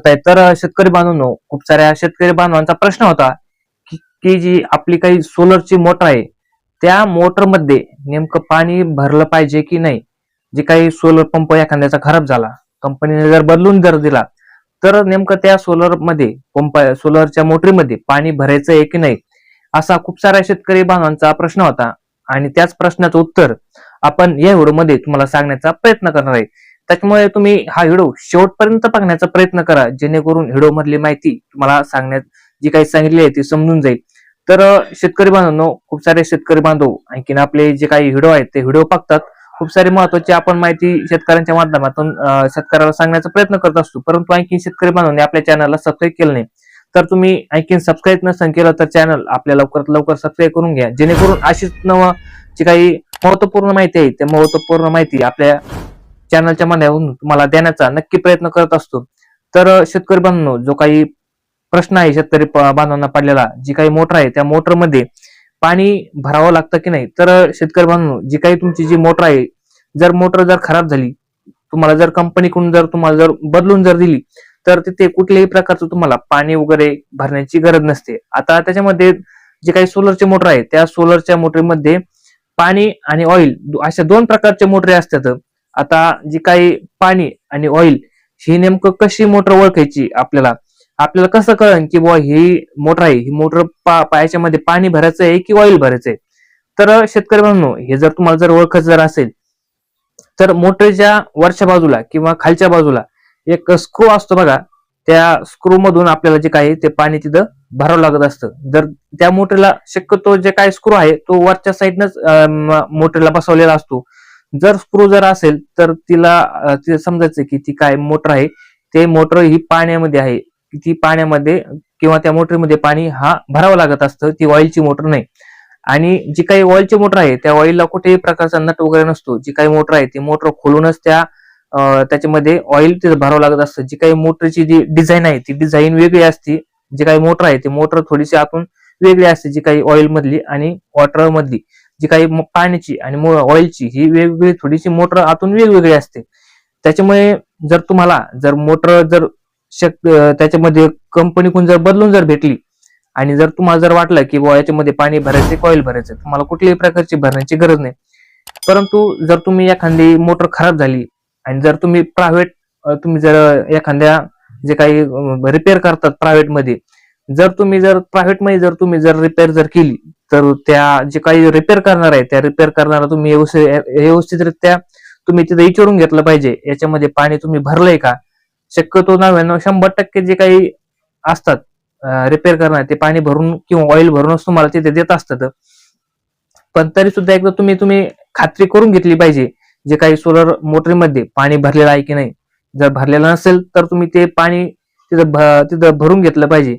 बघताय तर शेतकरी बांधवांनो, खूप साऱ्या शेतकरी बांधवांचा प्रश्न होता की जी आपली काही सोलरची मोटर आहे त्या मोटरमध्ये नेमकं पाणी भरलं पाहिजे की नाही. जे काही सोलर पंप एखाद्याचा खराब झाला, कंपनीने जर बदलून जर दिला, तर नेमकं त्या सोलर मध्ये सोलरच्या मोटरीमध्ये पाणी भरायचं आहे की नाही, असा खूप साऱ्या शेतकरी बांधवांचा प्रश्न होता. आणि त्याच प्रश्नाचं उत्तर आपण या व्हिडिओमध्ये तुम्हाला सांगण्याचा प्रयत्न करणार आहे. त्याच्यामुळे तुम्ही हा व्हिडिओ शेवटपर्यंत बघण्याचा प्रयत्न करा, जेणेकरून व्हिडिओ मधली माहिती तुम्हाला सांगण्यात जी काही सांगितली आहे ती समजून जाईल. तर शेतकरी बांधवांनो, खूप सारे शेतकरी बांधव आणखीन आपले जे काही व्हिडिओ आहेत ते व्हिडिओ बघतात. खूप सारी महत्वाची आपण माहिती शेतकऱ्यांच्या माध्यमातून शेतकऱ्याला सांगण्याचा प्रयत्न करत असतो. परंतु आणखी शेतकरी बांधवांनी आपल्या चॅनलला सबस्क्राईब केलं नाही, तर तुम्ही आणखीन सबस्क्राईब नसेल केलं तर चॅनल आपल्या लवकरात लवकर सबस्क्राईब करून घ्या, जेणेकरून अशीच जी काही महत्वपूर्ण माहिती आहे त्या महत्वपूर्ण माहिती आपल्या चॅनलच्या माध्यमातून तुम्हाला देण्याचा नक्की प्रयत्न करत असतो. तर शेतकरी बांधवांनो, जो काही प्रश्न आहे शेतकरी बांधवांना पडलेला, जी काही मोटर आहे त्या मोटरमध्ये पाणी भरावं लागतं की नाही. तर शेतकरी बांधवांनो, जी काही तुमची जी मोटर आहे, जर मोटर जर खराब झाली, तुम्हाला जर कंपनीकडून जर तुम्हाला जर बदलून जर दिली, तर तिथे कुठल्याही प्रकारचं तुम्हाला पाणी वगैरे भरण्याची गरज नसते. आता त्याच्यामध्ये जे काही सोलरचे मोटर आहे त्या सोलरच्या मोटरमध्ये पाणी आणि ऑइल अशा दोन प्रकारचे मोटरी असतात. आता जी काही पाणी आणि ऑइल ही नेमकं कशी मोटर ओळखायची, आपल्याला आपल्याला कसं कळन की बुवा ही मोटर आहे, ही मोटर पायाच्यामध्ये पाणी भरायचं आहे की ऑइल भरायचंय. तर शेतकरी बांधवांनो, हे जर तुम्हाला जर ओळखायचं जर असेल, तर मोटरच्या वरच्या बाजूला किंवा खालच्या बाजूला एक स्क्रू असतो बघा, त्या स्क्रू मधून आपल्याला जे काही ते पाणी तिथं भरावं लागत असतं. जर त्या मोटरला शक्यतो जे काही स्क्रू आहे तो वरच्या साईडनच मोटरला बसवलेला असतो. जर स्क्रू जर असेल तर तिला समजायचं की ती काय मोटर आहे, ते मोटर ही पाण्यामध्ये आहे, ती पाण्यामध्ये किंवा त्या मोटरमध्ये पाणी हा भरावं लागत असतं, ती ऑइलची मोटर नाही. आणि जी काही ऑइलची मोटर आहे त्या ऑइलला कुठेही प्रकारचा नट वगैरे नसतो. जी काही मोटर आहे ती मोटर खोलूनच त्याच्यामध्ये ऑइल तिथं भरावं लागत असतं. जी काही मोटरची जी डिझाईन आहे ती डिझाईन वेगळी असते. जी काही मोटर आहे ती मोटर थोडीशी आतून वेगळी असते, जी काही ऑइल मधली आणि वॉटर मधली. जी काही पाण्याची आणि ऑइलची ही वेगवेगळी थोडीशी मोटर आतून वेगवेगळी असते. त्याच्यामुळे जर तुम्हाला जर मोटर जर त्याच्यामध्ये कंपनीकडून जर बदलून जर भेटली आणि जर तुम्हाला जर वाटलं की बुवा याच्यामध्ये पाणी भरायचे ऑइल भरायचं, तुम्हाला कुठल्याही प्रकारची भरण्याची गरज नाही. परंतु जर तुम्ही एखादी मोटर खराब झाली आणि जर तुम्ही प्रायव्हेट तुम्ही जर एखाद्या जे काही रिपेअर करतात प्रायव्हेट मध्ये, जर तुम्ही जर प्रायव्हेट मध्ये जर तुम्ही जर रिपेअर जर केली, तर त्या जे काही रिपेअर करणार आहे त्या रिपेअर करणारा तुम्ही व्यवस्थितरित्या तुम्ही तिथे विचारून घेतलं पाहिजे, याच्यामध्ये पाणी तुम्ही भरलंय का. शक्यतो 99-100% जे काही असतात रिपेअर करणार ते पाणी भरून किंवा ऑइल भरूनच तुम्हाला तिथे देत असतात. पण तरी सुद्धा एकदा तुम्ही खात्री करून घेतली पाहिजे, जे काही सोलर मोटरीमध्ये पाणी भरलेलं आहे की नाही. जर भरलेलं नसेल तर तुम्ही ते पाणी तिथं भरून घेतलं पाहिजे,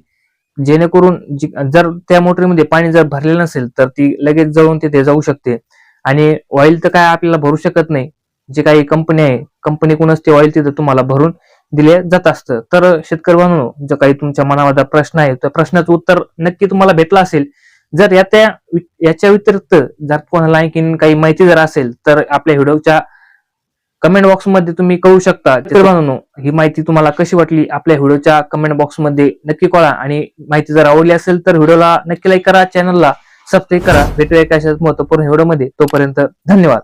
जेणेकरून जर त्या मोटरीमध्ये पाणी जर भरलेलं नसेल तर ती लगेच जळून तिथे जाऊ शकते. आणि ऑइल तर काय आपल्याला भरू शकत नाही, जे काही कंपनी आहे कंपनीकडूनच ते ऑइल तिथं तुम्हाला भरून दिले जात असतं. तर शेतकरी बांधवांनो, जो काही तुमच्या मनामध्ये प्रश्न आहे त्या प्रश्नाचं उत्तर नक्की तुम्हाला भेटलं असेल. जर याच्या व्यतिरिक्त जर कोणाला आणखीन काही माहिती जर असेल तर आपल्या व्हिडिओच्या कमेंट बॉक्स मध्ये तुम्ही कळू शकता. शेतकरी बांधवांनो, ही माहिती तुम्हाला कशी वाटली आपल्या व्हिडिओच्या कमेंट बॉक्स मध्ये नक्की कळवा. आणि माहिती जर आवडली असेल तर व्हिडिओला नक्की लाईक करा, चॅनलला सबस्क्राईब करा. भेटूया एका महत्त्वपूर्ण व्हिडिओ मध्ये. तोपर्यंत धन्यवाद.